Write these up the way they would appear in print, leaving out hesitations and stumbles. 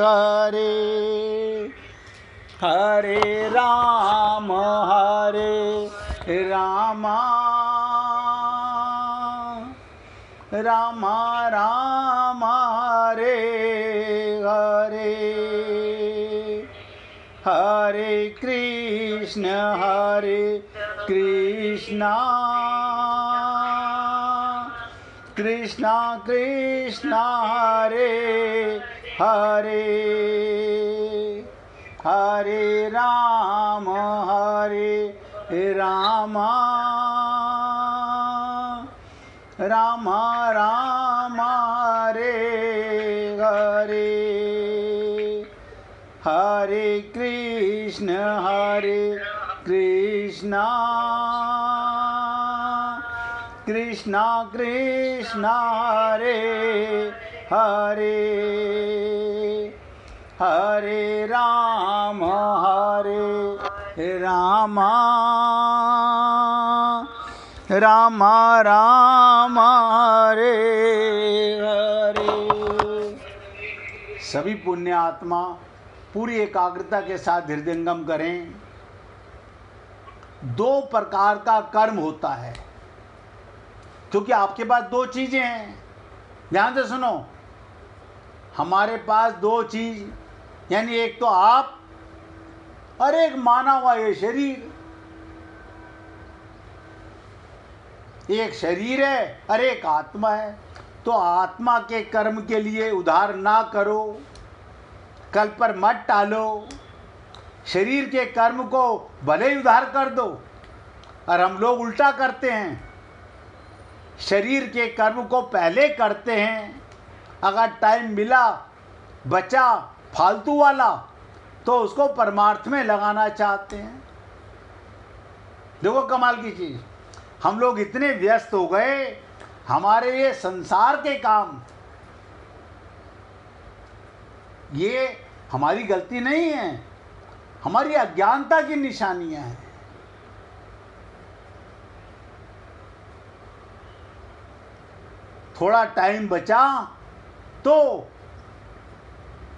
हरे हरे राम राम राम हरे हरे हरे कृष्ण कृष्ण कृष्ण हरे हरे हरे राम राम राम हरे हरे हरे कृष्ण कृष्ण कृष्ण हरे हरे हरे राम राम राम राम हरे हरे। सभी पुण्य आत्मा पूरी एकाग्रता के साथ हृदयंगम करें। दो प्रकार का कर्म होता है, क्योंकि आपके पास दो चीजें हैं। ध्यान से सुनो, हमारे पास दो चीज, यानी एक तो आप और एक माना हुआ ये शरीर। एक शरीर है और एक आत्मा है। तो आत्मा के कर्म के लिए उधार ना करो, कल पर मत टालो। शरीर के कर्म को भले ही उधार कर दो। और हम लोग उल्टा करते हैं, शरीर के कर्म को पहले करते हैं, अगर टाइम मिला बचा फालतू वाला तो उसको परमार्थ में लगाना चाहते हैं। देखो कमाल की चीज, हम लोग इतने व्यस्त हो गए, हमारे ये संसार के काम, ये हमारी गलती नहीं है, हमारी अज्ञानता की निशानियां हैं। थोड़ा टाइम बचा तो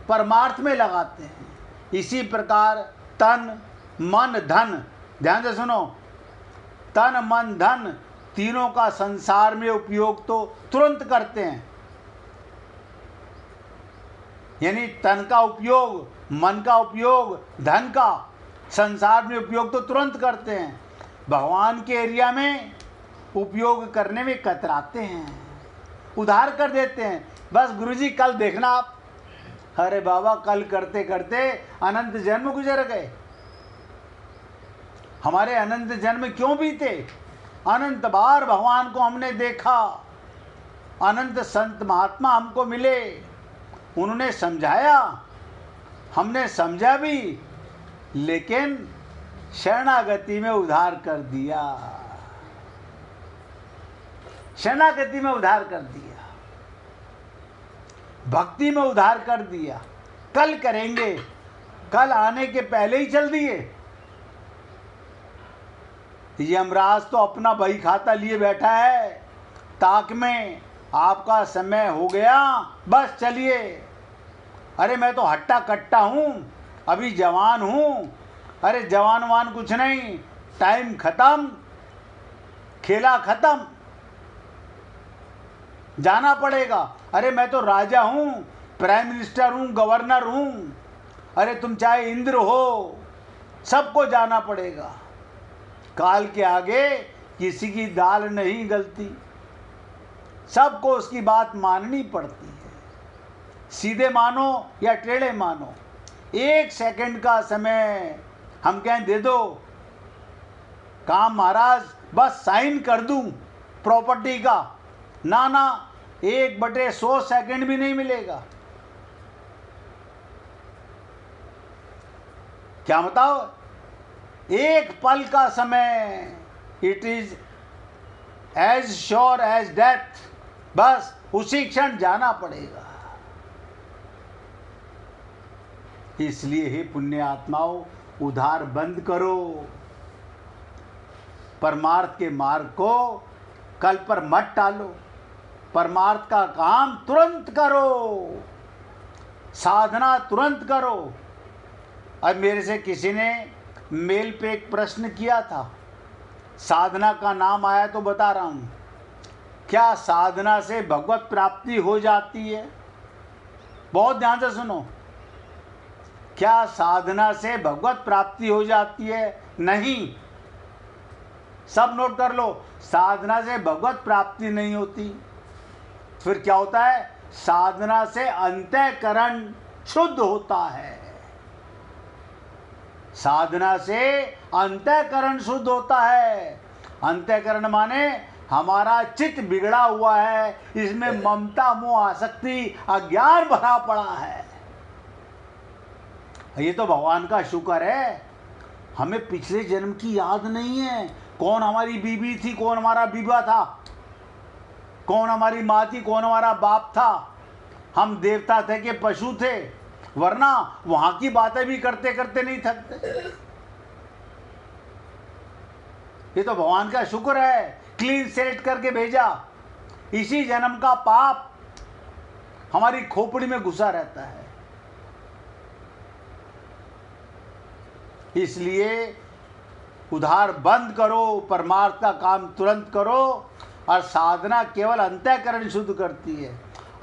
परमार्थ में लगाते हैं। इसी प्रकार तन मन धन, ध्यान से सुनो, तन मन धन तीनों का संसार में उपयोग तो तुरंत करते हैं। यानी तन का उपयोग, मन का उपयोग, धन का संसार में उपयोग तो तुरंत करते हैं, भगवान के एरिया में उपयोग करने में कतराते हैं, उधार कर देते हैं। बस गुरुजी कल देखना आप। अरे बाबा, कल करते करते अनंत जन्म गुजर गए। हमारे अनंत जन्म क्यों बीते? अनंत बार भगवान को हमने देखा, अनंत संत महात्मा हमको मिले, उन्होंने समझाया, हमने समझा भी, लेकिन शरणागति में उधार कर दिया, शरणागति में उधार कर दिया, भक्ति में उधार कर दिया। कल करेंगे, कल आने के पहले ही चल दिए। यमराज तो अपना बही खाता लिए बैठा है ताक में, आपका समय हो गया, बस चलिए। अरे मैं तो हट्टा कट्टा हूँ, अभी जवान हूँ। अरे जवान वान कुछ नहीं, टाइम खत्म, खेला खत्म, जाना पड़ेगा। अरे मैं तो राजा हूँ, प्राइम मिनिस्टर हूँ, गवर्नर हूँ। अरे तुम चाहे इंद्र हो, सबको जाना पड़ेगा। काल के आगे किसी की दाल नहीं गलती, सबको उसकी बात माननी पड़ती है। सीधे मानो या टेढ़े मानो, 1 सेकंड का समय हम कहें दे दो, काम महाराज बस साइन कर दूं प्रॉपर्टी का, ना ना, 1/100 सेकंड भी नहीं मिलेगा। क्या बताओ, एक पल का समय, it is as sure as death, बस उसी क्षण जाना पड़ेगा। इसलिए हे पुण्य आत्माओं, उधार बंद करो, परमार्थ के मार्ग को कल पर मत टालो, परमार्थ का काम तुरंत करो। साधना तुरंत करो। अब मेरे से किसी ने मेल पे एक प्रश्न किया था, साधना का नाम आया तो बता रहा हूँ, क्या साधना से भगवत प्राप्ति हो जाती है? बहुत ध्यान से सुनो, क्या साधना से भगवत प्राप्ति हो जाती है? नहीं। सब नोट कर लो, साधना से भगवत प्राप्ति नहीं होती। फिर क्या होता है? साधना से अंतःकरण शुद्ध होता है। साधना से अंतःकरण शुद्ध होता है। अंतःकरण माने हमारा चित्त बिगड़ा हुआ है, इसमें ममता मोह आसक्ति अज्ञान भरा पड़ा है। ये तो भगवान का शुक्र है, हमें पिछले जन्म की याद नहीं है। कौन हमारी बीवी थी, कौन हमारा बीबा था, कौन हमारी माँ थी, कौन हमारा बाप था, हम देवता थे कि पशु थे, वरना वहां की बातें भी करते करते नहीं थकते। ये तो भगवान का शुक्र है, क्लीन सेट करके भेजा। इसी जन्म का पाप हमारी खोपड़ी में घुसा रहता है। इसलिए उधार बंद करो, परमार्थ का काम तुरंत करो। और साधना केवल अंतःकरण शुद्ध करती है।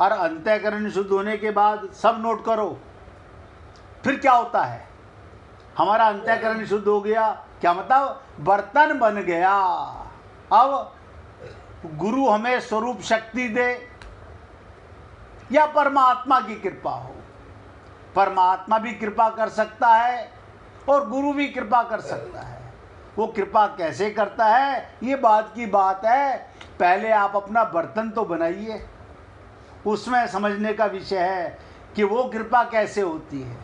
और अंतःकरण शुद्ध होने के बाद सब नोट करो, फिर क्या होता है? हमारा अंतःकरण शुद्ध हो गया, क्या मतलब? बर्तन बन गया। अब गुरु हमें स्वरूप शक्ति दे या परमात्मा की कृपा हो। परमात्मा भी कृपा कर सकता है और गुरु भी कृपा कर सकता है। वो कृपा कैसे करता है, ये बात की बात है। पहले आप अपना बर्तन तो बनाइए, उसमें समझने का विषय है कि वो कृपा कैसे होती है।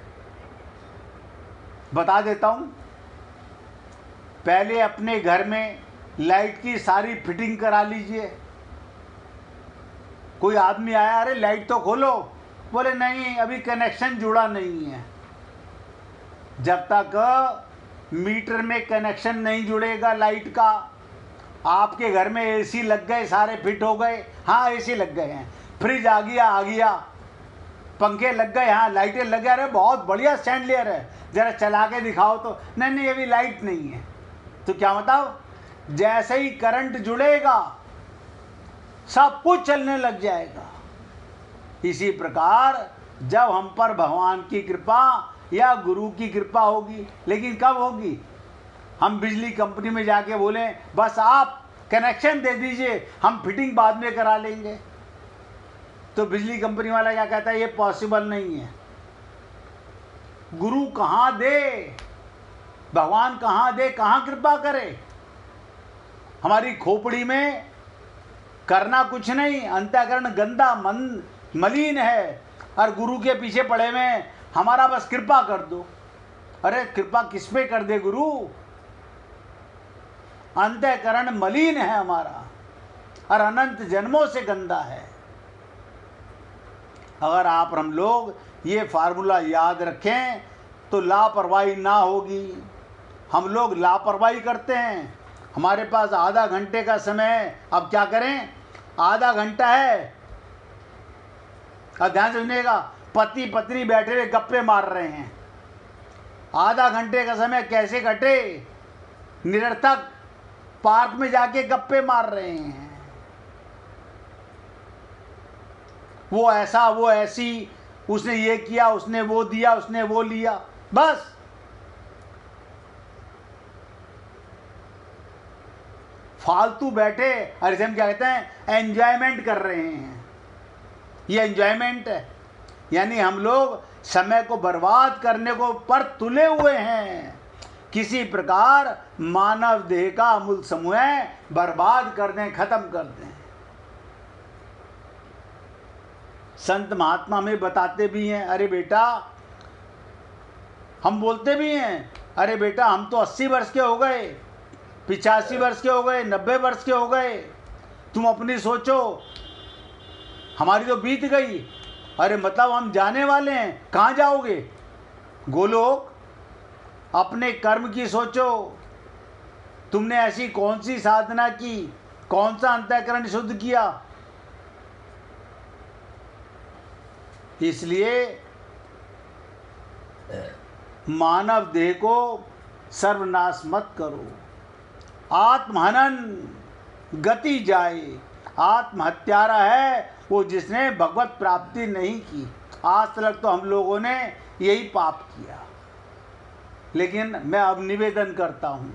बता देता हूँ। पहले अपने घर में लाइट की सारी फिटिंग करा लीजिए। कोई आदमी आया, अरे लाइट तो खोलो, बोले नहीं अभी कनेक्शन जुड़ा नहीं है। जब तक मीटर में कनेक्शन नहीं जुड़ेगा लाइट का, आपके घर में एसी लग गए, सारे फिट हो गए, हाँ एसी लग गए हैं, फ्रिज आ गया, पंखे लग गए, हाँ लाइटें लग गए, अरे बहुत बढ़िया सैंडलियर है, जरा चला के दिखाओ तो, नहीं अभी लाइट नहीं है। तो क्या बताओ, जैसे ही करंट जुड़ेगा सब कुछ चलने लग जाएगा। इसी प्रकार जब हम पर भगवान की कृपा या गुरु की कृपा होगी, लेकिन कब होगी? हम बिजली कंपनी में जाके बोलें बस आप कनेक्शन दे दीजिए, हम फिटिंग बाद में करा लेंगे, तो बिजली कंपनी वाला क्या कहता है? ये पॉसिबल नहीं है। गुरु कहाँ दे, भगवान कहाँ दे, कहाँ कृपा करे? हमारी खोपड़ी में करना कुछ नहीं, अंतःकरण गंदा मलिन है, और गुरु के पीछे पड़े में हमारा बस कृपा कर दो। अरे कृपा किस पे कर दे गुरु? अंतःकरण मलिन है हमारा और अनंत जन्मों से गंदा है। अगर आप हम लोग ये फार्मूला याद रखें तो लापरवाही ना होगी। हम लोग लापरवाही करते हैं। हमारे पास आधा घंटे का समय है, अब क्या करें? आधा घंटा है, अब ध्यान से सुनिएगा, पति पत्नी बैठे हुए गप्पे मार रहे हैं। आधा घंटे का समय कैसे कटे? निरर्थक पार्क में जाके गप्पे मार रहे हैं। वो ऐसा, वो ऐसी, उसने ये किया, उसने वो दिया, उसने वो लिया, बस। फालतू बैठे, और इसे हम क्या कहते हैं? एंजॉयमेंट कर रहे हैं। ये एंजॉयमेंट है, यानी हम लोग समय को बर्बाद करने को पर तुले हुए हैं। किसी प्रकार मानव देह का अमूल्य समूह बर्बाद कर दें, खत्म कर दें। संत महात्मा में बताते भी हैं, अरे बेटा, हम बोलते भी हैं, अरे बेटा हम तो 80 वर्ष के हो गए, 85 वर्ष के हो गए, 90 वर्ष के हो गए, तुम अपनी सोचो, हमारी तो बीत गई। अरे मतलब हम जाने वाले हैं, कहाँ जाओगे? गोलोक। अपने कर्म की सोचो, तुमने ऐसी कौन सी साधना की, कौन सा अंतःकरण शुद्ध किया? इसलिए मानव देह को सर्वनाश मत करो। आत्महनन गति जाए। आत्महत्यारा है वो जिसने भगवत प्राप्ति नहीं की। आज तक तो हम लोगों ने यही पाप किया, लेकिन मैं अब निवेदन करता हूँ,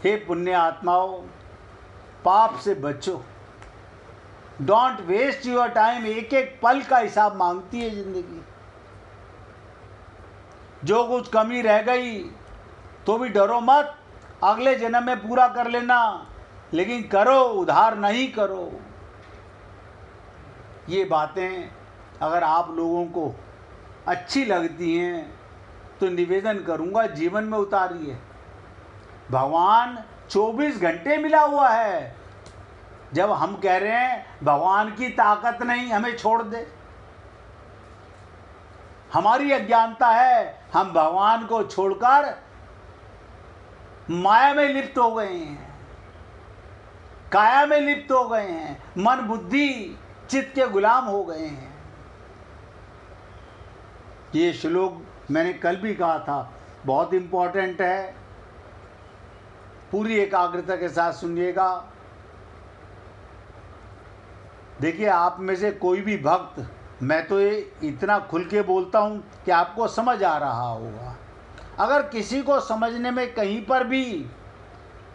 हे पुण्य आत्माओं, पाप से बचो। Don't waste your time. एक एक पल का हिसाब मांगती है जिंदगी। जो कुछ कमी रह गई तो भी डरो मत, अगले जन्म में पूरा कर लेना, लेकिन करो, उधार नहीं करो। ये बातें अगर आप लोगों को अच्छी लगती हैं तो निवेदन करूंगा जीवन में उतारिए। भगवान 24 घंटे मिला हुआ है। जब हम कह रहे हैं भगवान की ताकत नहीं, हमें छोड़ दे, हमारी अज्ञानता है, हम भगवान को छोड़कर माया में लिप्त हो गए हैं, काया में लिप्त हो गए हैं, मन बुद्धि चित्त के गुलाम हो गए हैं। ये श्लोक मैंने कल भी कहा था, बहुत इंपॉर्टेंट है। पूरी एकाग्रता के साथ सुनिएगा। देखिए, आप में से कोई भी भक्त, मैं तो ये इतना खुल के बोलता हूँ कि आपको समझ आ रहा होगा। अगर किसी को समझने में कहीं पर भी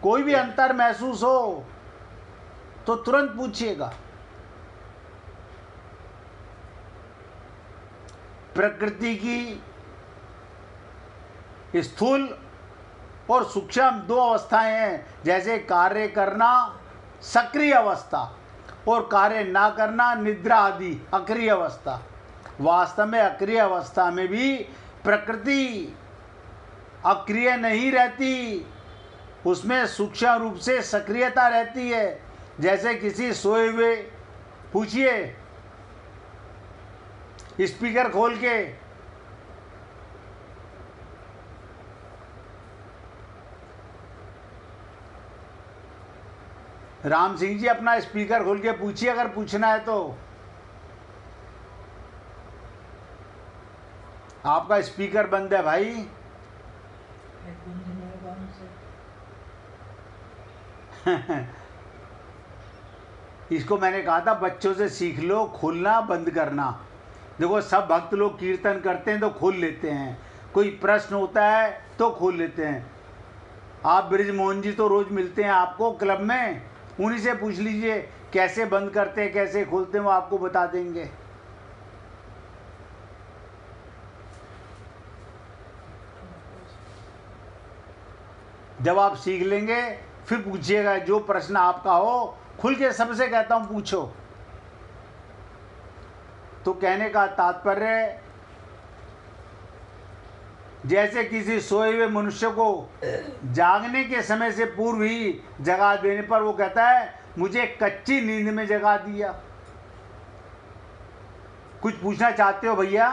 कोई भी अंतर महसूस हो तो तुरंत पूछिएगा। प्रकृति की स्थूल और सूक्ष्म दो अवस्थाएं हैं, जैसे कार्य करना सक्रिय अवस्था और कार्य ना करना निद्रा आदि अक्रिय अवस्था। वास्तव में अक्रिय अवस्था में भी प्रकृति अक्रिय नहीं रहती, उसमें सूक्ष्म रूप से सक्रियता रहती है। जैसे किसी सोए हुए, पूछिए स्पीकर खोल के, राम सिंह जी अपना स्पीकर खोल के पूछिए अगर पूछना है तो। आपका स्पीकर बंद है भाई। इसको मैंने कहा था बच्चों से सीख लो, खोलना बंद करना। देखो, सब भक्त लोग कीर्तन करते हैं तो खोल लेते हैं, कोई प्रश्न होता है तो खोल लेते हैं। आप ब्रिजमोहन जी तो रोज मिलते हैं आपको क्लब में, उन्हीं से पूछ लीजिए कैसे बंद करते हैं कैसे खोलते हैं, वो आपको बता देंगे। जब आप सीख लेंगे फिर पूछिएगा, जो प्रश्न आपका हो खुल के सबसे कहता हूं पूछो। तो कहने का तात्पर्य, जैसे किसी सोए हुए मनुष्य को जागने के समय से पूर्व ही जगा देने पर वो कहता है मुझे कच्ची नींद में जगा दिया। कुछ पूछना चाहते हो भैया?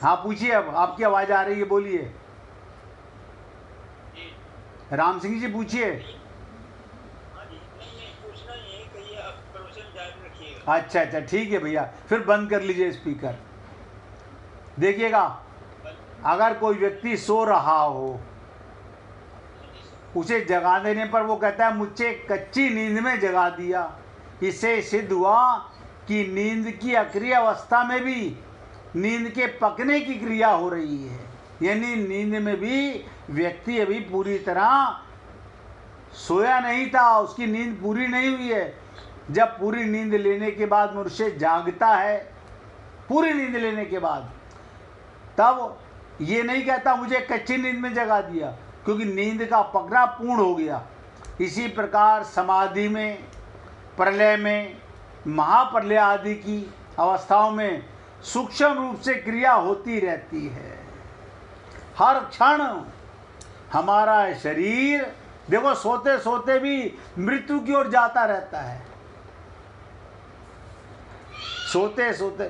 हाँ पूछिए, अब आपकी आवाज आ रही है, बोलिए। राम सिंह जी पूछिए। अच्छा अच्छा, ठीक है भैया, फिर बंद कर लीजिए स्पीकर। देखिएगा, अगर कोई व्यक्ति सो रहा हो, उसे जगा देने पर वो कहता है मुझे कच्ची नींद में जगा दिया। इससे सिद्ध हुआ कि नींद की अक्रिय अवस्था में भी नींद के पकने की क्रिया हो रही है, यानी नींद में भी व्यक्ति अभी पूरी तरह सोया नहीं था, उसकी नींद पूरी नहीं हुई है। जब पूरी नींद लेने के बाद मनुष्य जागता है, पूरी नींद लेने के बाद, तब ये नहीं कहता मुझे कच्ची नींद में जगा दिया, क्योंकि नींद का पकना पूर्ण हो गया। इसी प्रकार समाधि में, प्रलय में, महाप्रलय आदि की अवस्थाओं में सूक्ष्म रूप से क्रिया होती रहती है। हर क्षण हमारा शरीर, देखो, सोते सोते भी मृत्यु की ओर जाता रहता है। सोते सोते।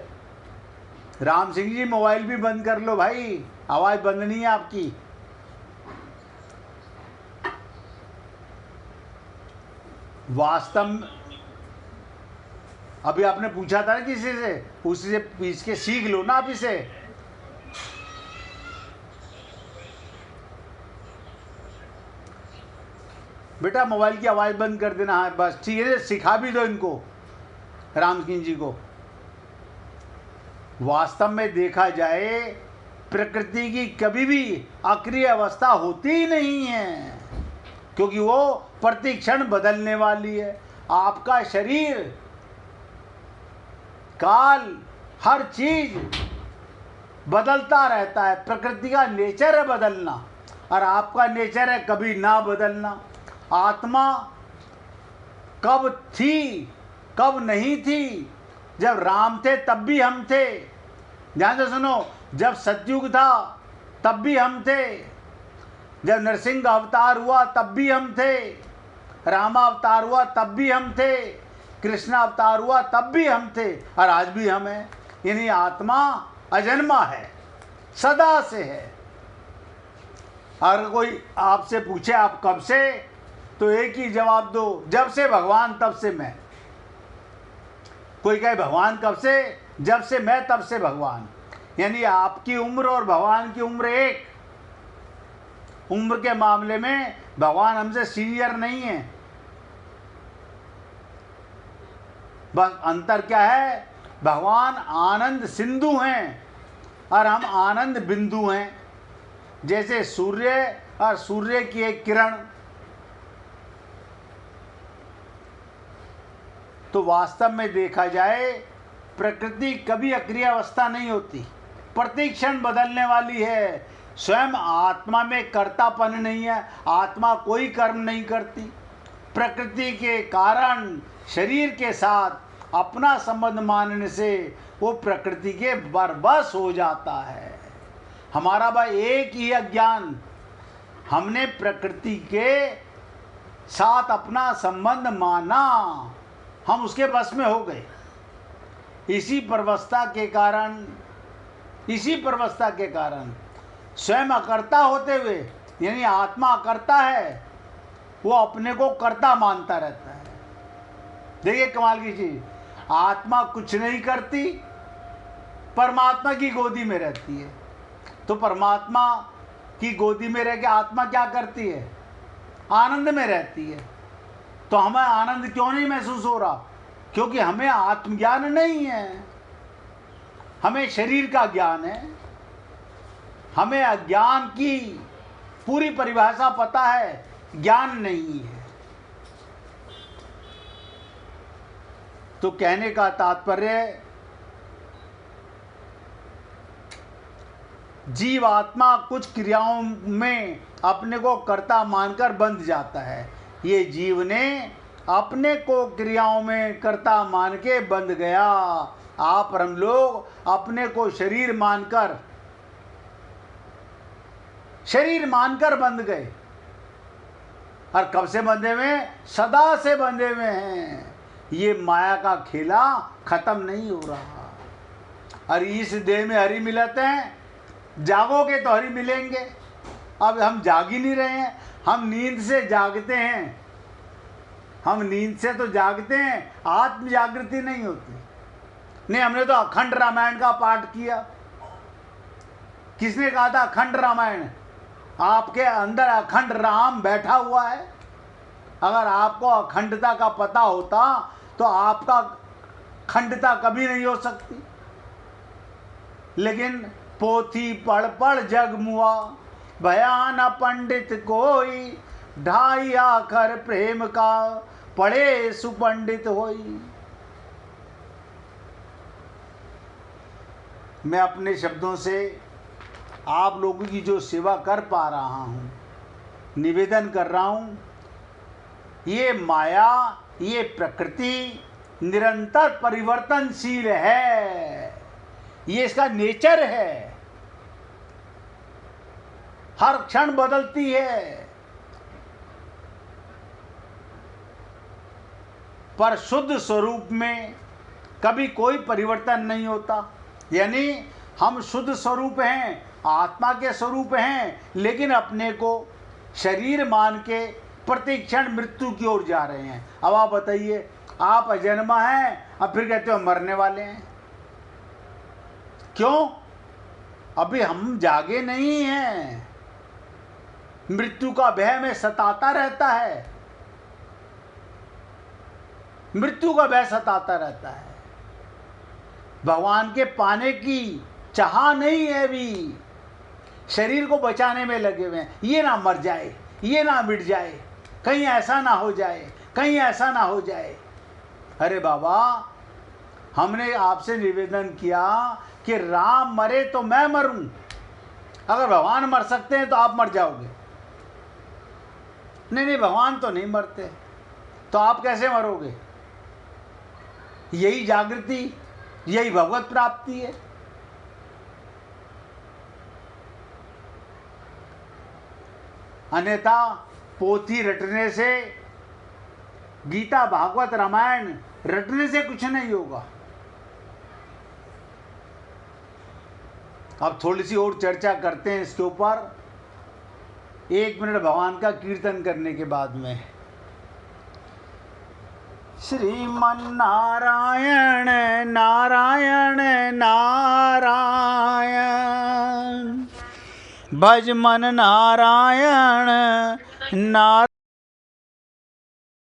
राम सिंह जी मोबाइल भी बंद कर लो भाई, आवाज बंद नहीं है आपकी। वास्तव में अभी आपने पूछा था ना किसी से, उसी से पीछ के सीख लो ना आप इसे। बेटा मोबाइल की आवाज़ बंद कर देना है बस, ठीक है, सिखा भी दो इनको, रामकिन जी को। वास्तव में देखा जाए प्रकृति की कभी भी अक्रिय अवस्था होती ही नहीं है, क्योंकि वो प्रतिक्षण बदलने वाली है। आपका शरीर, काल, हर चीज बदलता रहता है। प्रकृति का नेचर है बदलना, और आपका नेचर है कभी ना बदलना। आत्मा कब थी कब नहीं थी, जब राम थे तब भी हम थे। ध्यान से सुनो, जब सतयुग था तब भी हम थे, जब नरसिंह अवतार हुआ तब भी हम थे, रामा अवतार हुआ तब भी हम थे, कृष्ण अवतार हुआ तब भी हम थे, और आज भी हम हैं। यानी आत्मा अजन्मा है, सदा से है। अगर कोई आपसे पूछे आप कब से, तो एक ही जवाब दो, जब से भगवान तब से मैं। कोई कहे भगवान कब से, जब से मैं तब से भगवान। यानी आपकी उम्र और भगवान की उम्र एक। उम्र के मामले में भगवान हमसे सीनियर नहीं है, बस अंतर क्या है, भगवान आनंद सिंधु हैं और हम आनंद बिंदु हैं। जैसे सूर्य और सूर्य की एक किरण। तो वास्तव में देखा जाए प्रकृति कभी अक्रिय अवस्था नहीं होती, प्रतिक्षण बदलने वाली है। स्वयं आत्मा में कर्तापन नहीं है, आत्मा कोई कर्म नहीं करती। प्रकृति के कारण शरीर के साथ अपना संबंध मानने से वो प्रकृति के बरबस हो जाता है। हमारा भाई एक ही अज्ञान, हमने प्रकृति के साथ अपना संबंध माना, हम उसके बस में हो गए। इसी परवस्था के कारण स्वयं अकर्ता होते हुए, यानी आत्मा अकर्ता है, वो अपने को कर्ता मानता रहता है। देखिए कमाल की चीज, आत्मा कुछ नहीं करती, परमात्मा की गोदी में रहती है। तो परमात्मा की गोदी में रह के आत्मा क्या करती है, आनंद में रहती है। तो हमें आनंद क्यों नहीं महसूस हो रहा, क्योंकि हमें आत्मज्ञान नहीं है, हमें शरीर का ज्ञान है। हमें अज्ञान की पूरी परिभाषा पता है, ज्ञान नहीं है। तो कहने का तात्पर्य, जीव आत्मा कुछ क्रियाओं में अपने को कर्ता मानकर बंध जाता है। ये जीव ने अपने को क्रियाओं में कर्ता मान के बंध गया। आप और हम लोग अपने को शरीर मानकर बंध गए। और कब से बंधे हुए हैं, सदा से बंधे हुए हैं। ये माया का खेला खत्म नहीं हो रहा। और इस देह में हरि मिलते हैं, जागोगे तो हरि मिलेंगे। अब हम जाग ही नहीं रहे हैं, हम नींद से जागते हैं, हम नींद से तो जागते हैं, आत्म जागृति नहीं होती। नहीं, हमने तो अखंड रामायण का पाठ किया। किसने कहा था अखंड रामायण? आपके अंदर अखंड राम बैठा हुआ है। अगर आपको अखंडता का पता होता तो आपका खंडता कभी नहीं हो सकती। लेकिन पोथी पढ़ पढ़ जग मुआ, भयान पंडित कोई, ढाई आखर प्रेम का, पढ़े सुपंडित होई। मैं अपने शब्दों से आप लोगों की जो सेवा कर पा रहा हूँ, निवेदन कर रहा हूँ, ये माया, ये प्रकृति निरंतर परिवर्तनशील है। ये इसका नेचर है, हर क्षण बदलती है। पर शुद्ध स्वरूप में कभी कोई परिवर्तन नहीं होता। यानी हम शुद्ध स्वरूप हैं, आत्मा के स्वरूप हैं, लेकिन अपने को शरीर मान के प्रतिक्षण मृत्यु की ओर जा रहे हैं। अब आप बताइए, आप अजन्मा हैं, अब फिर कहते हो मरने वाले हैं। क्यों? अभी हम जागे नहीं हैं। मृत्यु का भय हमें सताता रहता है, मृत्यु का भय सताता रहता है। भगवान के पाने की चाह नहीं है, अभी शरीर को बचाने में लगे हुए हैं। ये ना मर जाए, ये ना मिट जाए, कहीं ऐसा ना हो जाए, कहीं ऐसा ना हो जाए। अरे बाबा, हमने आपसे निवेदन किया कि राम मरे तो मैं मरूं। अगर भगवान मर सकते हैं तो आप मर जाओगे। नहीं नहीं, भगवान तो नहीं मरते, तो आप कैसे मरोगे? यही जागृति, यही भगवत प्राप्ति है। अन्यथा पोथी रटने से, गीता भागवत रामायण रटने से कुछ नहीं होगा। अब थोड़ी सी और चर्चा करते हैं इसके ऊपर, 1 मिनट भगवान का कीर्तन करने के बाद में। श्रीमन नारायण नारायण नारायण, भज मन नारायण नारायण।